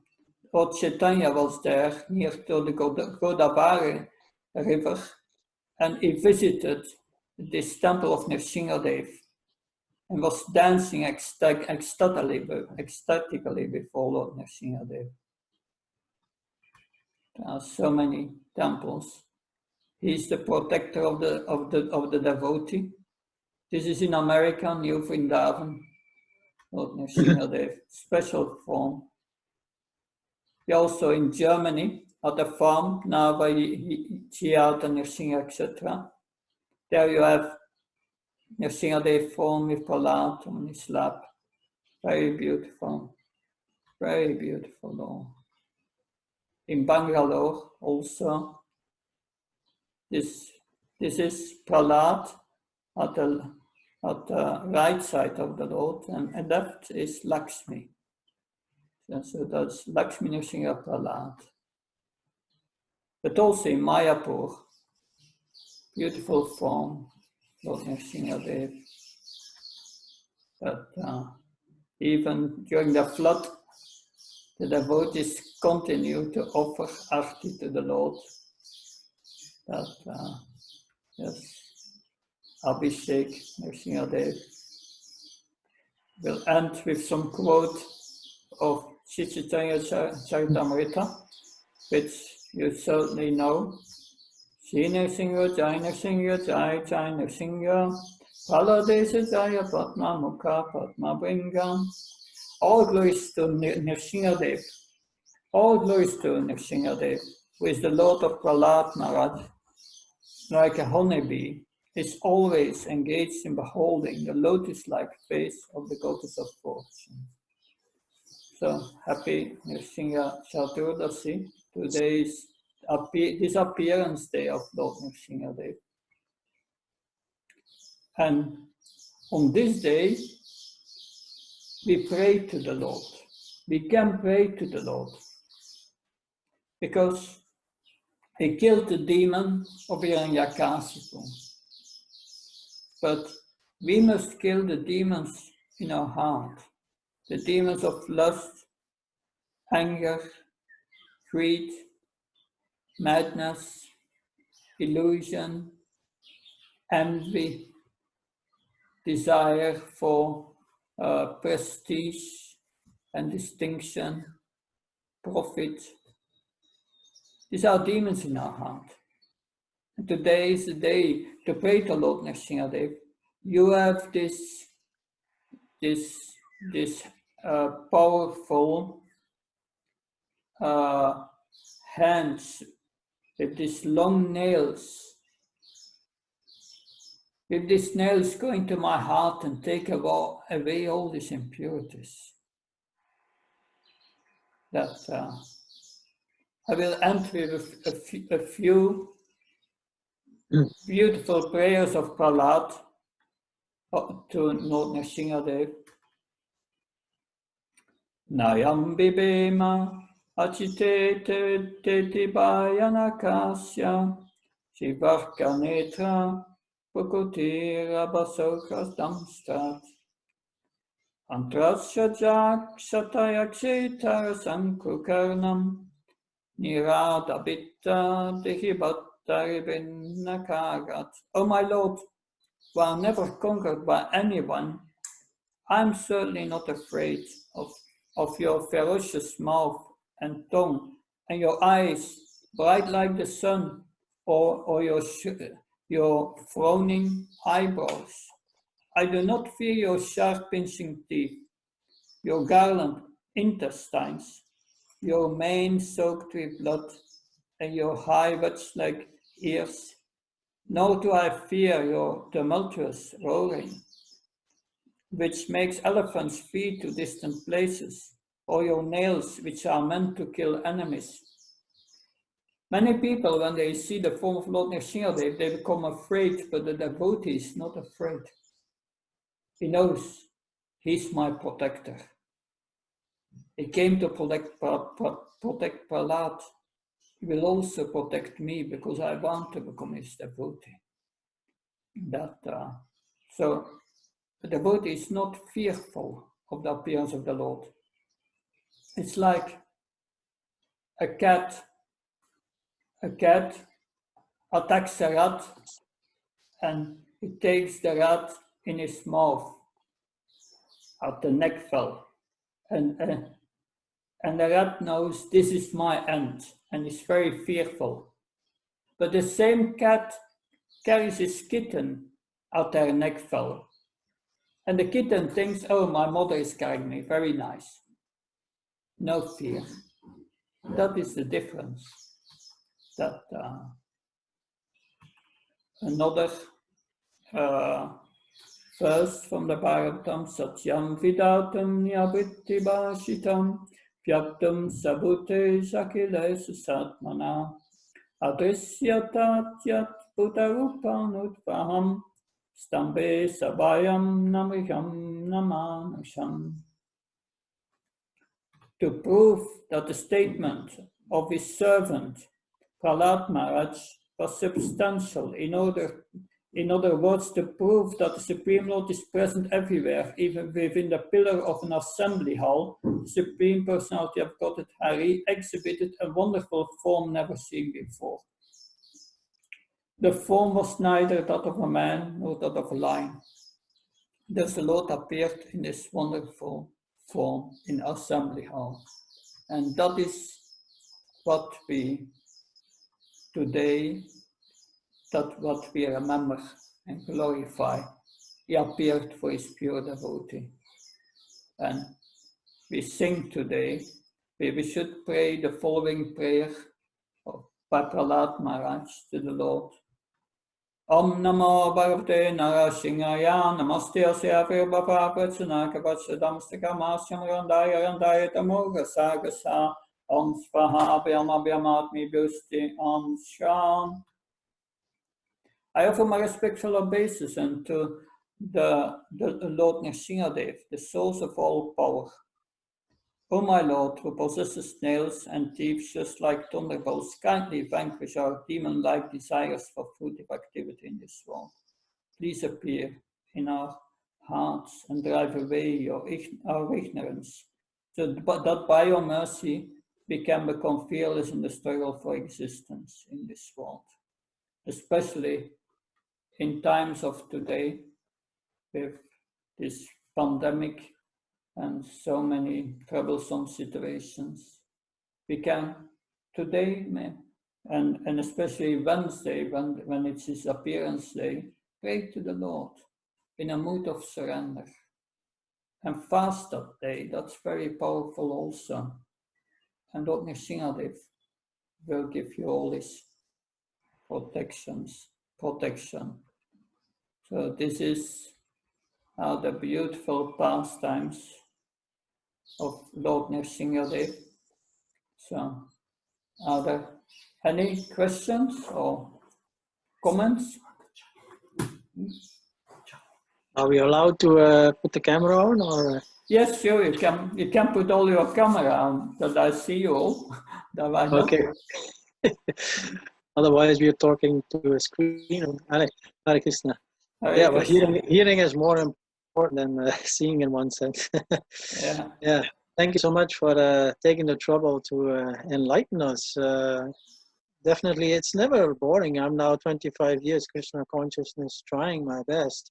Lord Chaitanya was there near to the Godavari river, and he visited this temple of Nrsimhadeva and was dancing ecstatically before Lord Nrsimhadeva. There are so many temples. He's the protector of the devotee. This is in America, New Vrindavan, Lord Nrsimhadeva, special form. He also in Germany at a farm now by Chiata Nrsimha, etc. There you have Nrsimhadeva form with Prahlad on his lap. Very beautiful Lord. In Bangalore also, this is Prahlad at the right side of the Lord, and left is Lakshmi. So that's Lakshmi Nrsimha Prahlad. But also in Mayapur, beautiful form, Lord Nrsimhadeva. But even during the flood, the devotees continue to offer arti to the Lord. That yes, Abhishek Nrsimhadeva. We'll end with some quote of Sri Chaitanya Charitamrita, which you certainly know. Sri Nrsimha Jai Nrsimha Jai Jai Nrsimha Paladesa Jaya Padma Mukha Padma Bringa. All glories to Nrsimhadeva. All glories to Nrsimhadeva, who is the Lord of Prahlad Maharaj. Like a honeybee, is always engaged in beholding the lotus-like face of the goddess of fortune. So happy Nrsimha Chaturdasi. Today is this appearance day of Lord Nrsimhadeva. And on this day, we pray to the Lord. We can pray to the Lord because he killed the demon of Hiranyakasipu. But we must kill the demons in our heart, the demons of lust, anger, greed, madness, illusion, envy, desire for prestige and distinction, profit. These are demons in our heart. And today is the day to pray to Lord Nrsimhadeva. You have this powerful hands with these long nails. With these nails go into my heart and take away all these impurities. That I will end with a few beautiful prayers of Prahlad to Lord Nrsimhadeva. Nayam bibema achite te bayanakasya shivarka netra pukutira basokas damstrat antrasya jakshatayakshitara sankukarnam nirada bitta dehibattaribinnakagat. Oh my Lord, while never conquered by anyone, I'm certainly not afraid of your ferocious mouth and tongue, and your eyes bright like the sun, or your frowning eyebrows. I do not fear your sharp pinching teeth, your garland intestines, your mane soaked with blood, and your high witch-like ears. Nor do I fear your tumultuous roaring, which makes elephants flee to distant places, or your nails, which are meant to kill enemies. Many people, when they see the form of Lord Nrsimhadeva, they become afraid, but the devotee is not afraid. He knows he's my protector. He came to protect Prahlad. He will also protect me because I want to become his devotee. So the devotee is not fearful of the appearance of the Lord. It's like a cat attacks a rat and he takes the rat in his mouth at the neck fell. And the rat knows this is my end and is very fearful. But the same cat carries his kitten at their neck fell. And the kitten thinks, oh, my mother is carrying me, very nice. No fear. That is the difference. That another verse from the Bhagavatam, Satyam Vidatam Nyavitti Bhashitam Vyaktam Sabute Sakile Susatmana Adrisyatat Bhutarupam Stambe Sabayam Namiham Namanasham. To prove that the statement of his servant Prahlad Maharaj was substantial, in other words, to prove that the Supreme Lord is present everywhere, even within the pillar of an assembly hall, the Supreme Personality of Godhead Hari exhibited a wonderful form never seen before. The form was neither that of a man nor that of a lion. Thus the Lord appeared in this wonderful form in assembly hall. And that is what we today, what we remember and glorify. He appeared for his pure devotee. And we sing today, we should pray the following prayer by Prahlad Maharaj to the Lord. Om Namo Bhagavate Nrsimhaya Namaste Asya Virbhava Prachanaka Vachadamstakamasya Randaya Tamoga Sagasa Om Svaha Vyama Vyamatmi Bhusti Om Sham. I offer my respectful obeisance to the Lord Nrsimhadeva, the source of all power. O my Lord, who possesses nails and teeth just like thunderbolts, kindly vanquish our demon-like desires for fruitive activity in this world. Please appear in our hearts and drive away our ignorance, so that by your mercy we can become fearless in the struggle for existence in this world, especially in times of today with this pandemic and so many troublesome situations. We can today, and especially Wednesday, when it's his appearance day, pray to the Lord in a mood of surrender. And fast that day, that's very powerful also. And Lord Nrsimhadeva will give you all his protection. So this is the beautiful pastimes of Lord Nrsimhadeva. So, are there any questions or comments? Are we allowed to put the camera on, or? Yes, sure. You can put all your camera on, that I see you all. That I know. Okay. Otherwise, we are talking to a screen. Hare Krishna. Yeah, well, hearing is more important than seeing in one sense. Yeah. Yeah. Thank you so much for taking the trouble to enlighten us. Definitely, it's never boring. I'm now 25 years Krishna consciousness, trying my best.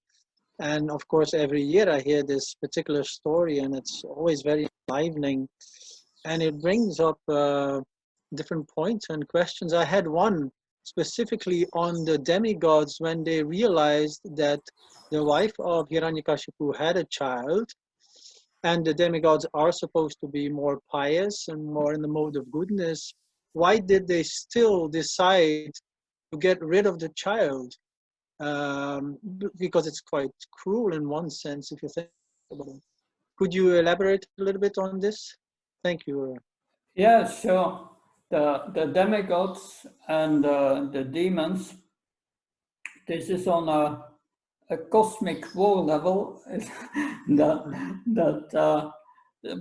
And of course, every year I hear this particular story, and it's always very enlivening. And it brings up different points and questions. I had one specifically on the demigods when they realized that the wife of Hiranyakashipu had a child, and the demigods are supposed to be more pious and more in the mode of goodness. Why did they still decide to get rid of the child? Because it's quite cruel in one sense, if you think about it. Could you elaborate a little bit on this? Thank you. Yeah, sure. the demigods and the demons, this is on a cosmic war level.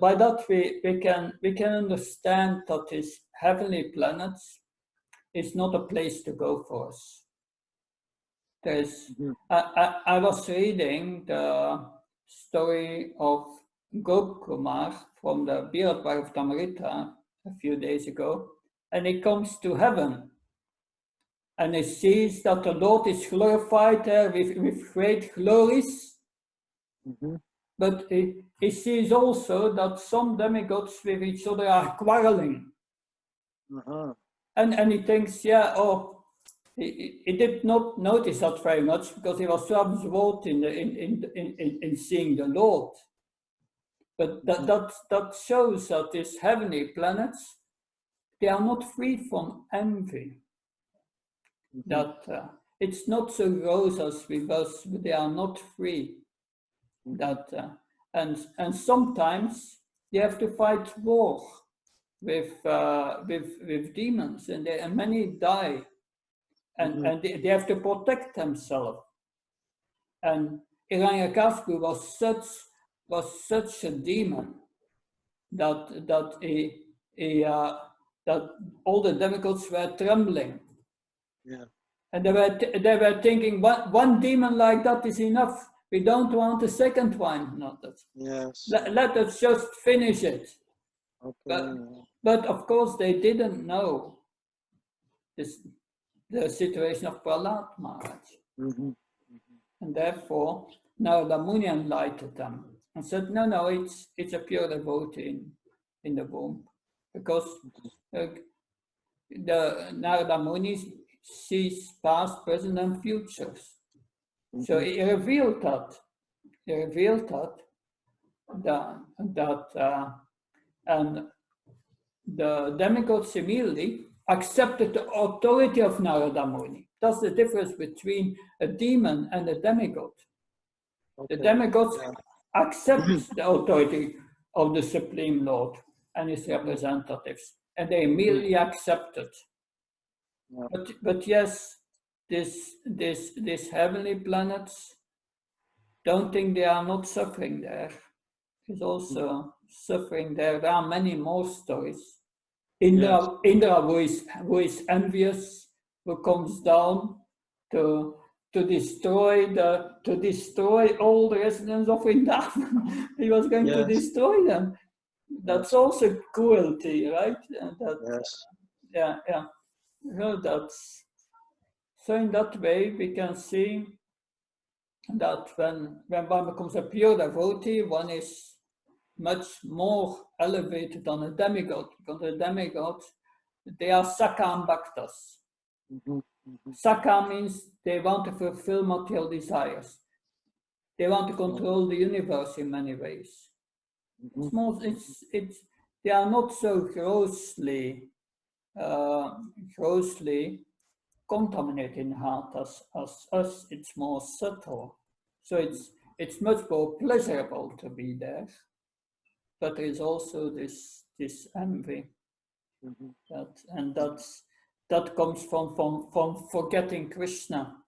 By that we can understand that these heavenly planets is not a place to go for us. There's, I was reading the story of Gopkumar from the Bhagavatamrita a few days ago, and he comes to heaven and he sees that the Lord is glorified there with great glories. But he sees also that some demigods with each other are quarreling. And he thinks, yeah, oh, he did not notice that very much because he was so absorbed in seeing the Lord. But that shows that these heavenly planets, they are not free from envy. That it's not so gross as with us, but they are not free. That and sometimes they have to fight war with demons, and many die, and they have to protect themselves. And Hiranyakashipu was such a demon that all the demigods were trembling. Yeah. And they were thinking, one demon like that is enough. We don't want a second one. Not that. Yes. Let us just finish it. Okay. But of course they didn't know the situation of Prahlad Maharaj. And therefore, Narada Muni enlightened them and said, no, it's a pure devotee in the womb. Because the Narada Muni sees past, present, and futures. So he revealed that. And the demigods immediately accepted the authority of Narada Muni. That's the difference between a demon and a demigod. The demigods accept the authority of the Supreme Lord and his representatives, and they immediately accept it. But yes, these heavenly planets, don't think they are not suffering there. There's also suffering there. There are many more stories. Indra, who is envious, who comes down to destroy all the residents of Vrindavan. He was going to destroy them. That's also cruelty, right? Yeah. No, that's so. In that way, we can see that when one becomes a pure devotee, one is much more elevated than a demigod, because the demigods, they are Sakam Bhaktas. Sakam means they want to fulfill material desires. They want to control the universe in many ways. They are not so grossly contaminated in heart as us. It's more subtle. So it's much more pleasurable to be there. But there is also this envy, that comes from forgetting Krishna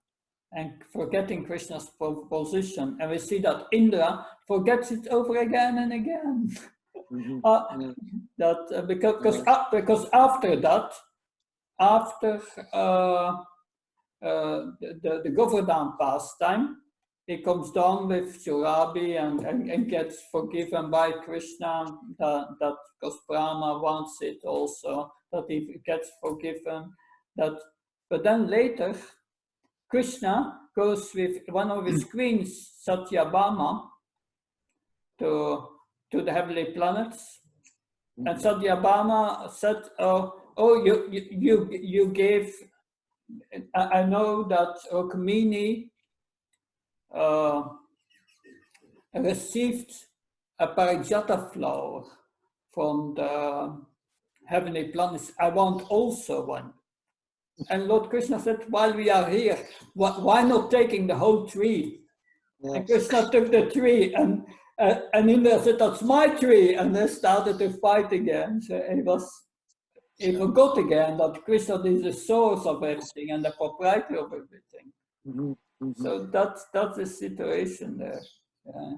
and forgetting Krishna's position. And we see that Indra forgets it over again and again. Because after that, after the Govardhan pastime, he comes down with Surabi and gets forgiven by Krishna, that because Brahma wants it also, that he gets forgiven. But then later, Krishna goes with one of his queens, Satyabhama, to the heavenly planets. And Satyabhama said, oh, you gave, I know that Rukmini received a parijata flower from the heavenly planets. I want also one. And Lord Krishna said, while we are here, why not taking the whole tree? Yes. And Krishna took the tree, and Indra said, that's my tree. And they started to fight again. So he was he forgot again that Krishna is the source of everything and the proprietor of everything. Mm-hmm. Mm-hmm. So that's the situation there. Yeah.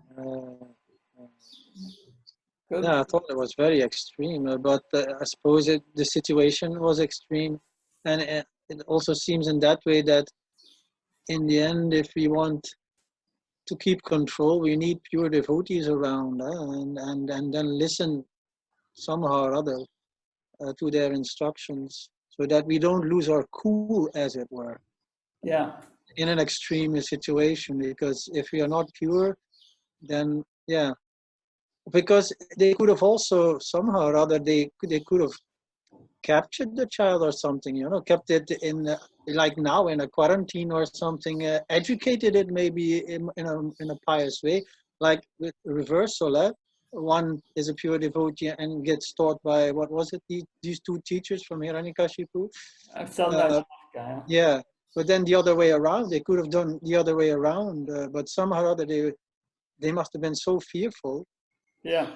Good. Yeah, I thought it was very extreme, but I suppose the situation was extreme, and it also seems in that way that in the end, if we want to keep control, we need pure devotees around, and then listen somehow or other to their instructions, so that we don't lose our cool, as it were, Yeah. in an extreme situation. Because if we are not pure, then yeah, because they could have also somehow or other they could have captured the child or something, kept it in like now in a quarantine or something, educated it maybe in a pious way, like with reversal. One is a pure devotee and gets taught by, what was it, these two teachers from Hiranyakashipu. Yeah, but then the other way around, they could have done the other way around, but somehow or other they must have been so fearful. Yeah.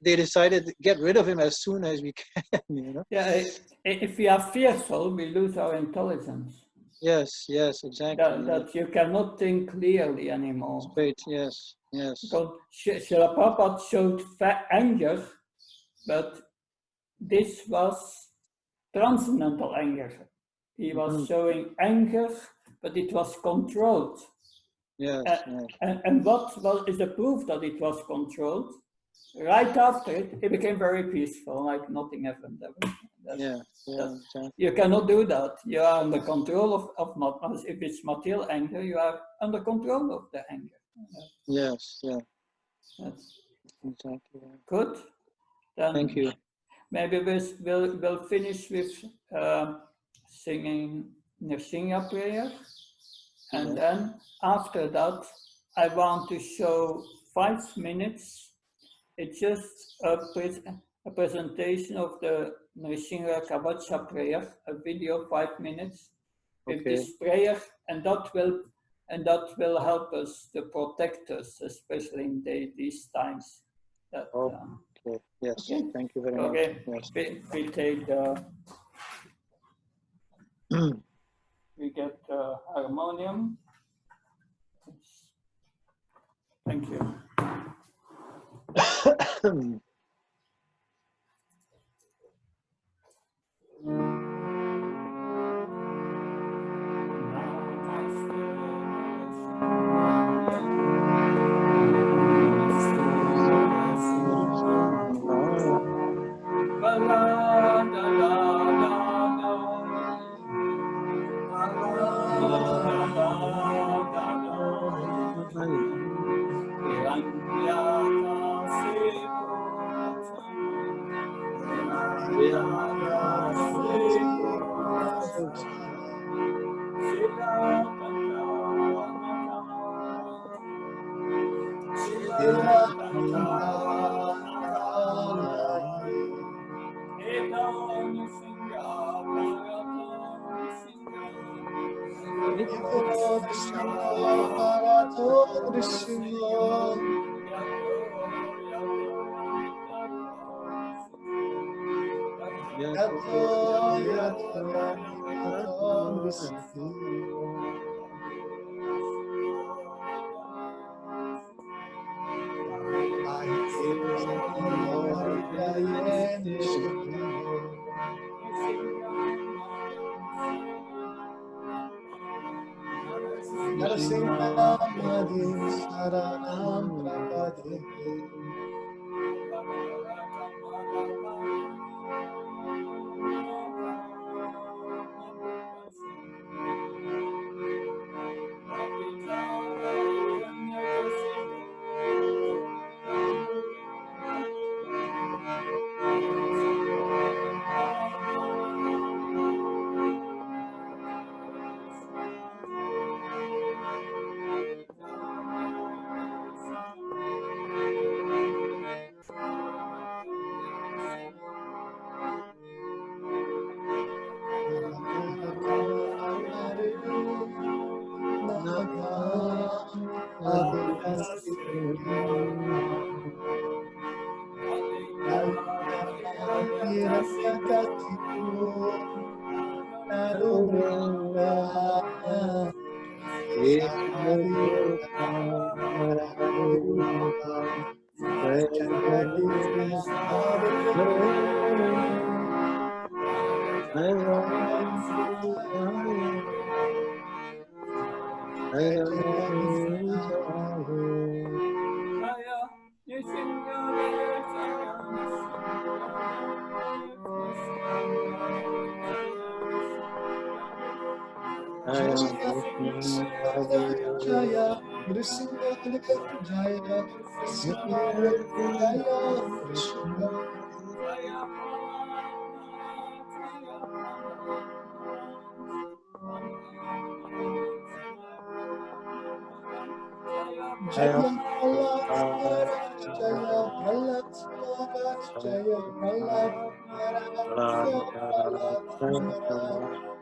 They decided to get rid of him as soon as we can. Yeah, if we are fearful, we lose our intelligence. Yes, exactly. That you cannot think clearly anymore. Straight, yes. Because Srila Prabhupada showed anger, but this was transcendental anger. He was showing anger, but it was controlled. Yes. And what is the proof that it was controlled? Right after it, it became very peaceful, like nothing happened. Exactly. You cannot do that. You are under control of if it's material anger, you are under control of the anger. Yes, That's exactly. good. Then Thank you. maybe we'll finish with singing Nrsimha prayer. And then after that, I want to show 5 minutes. It's just a presentation of the Nrsimha Kavacha prayer, a video, 5 minutes with this prayer, and that will help us to protect us, especially in these times. Yes. Okay. Thank you very Okay. much. We take we get the harmonium. Thank you. Nrsimhadeva Saranam Prabhate. Jaya Nrsimhadeva Jaya Jaya Nrsimhadeva Jaya Nrsimhadeva Jaya Jaya Prahlad Maharaj Jaya Prahlad Maharaj Jaya Prahlad Maharaj Jaya Prahlad Maharaj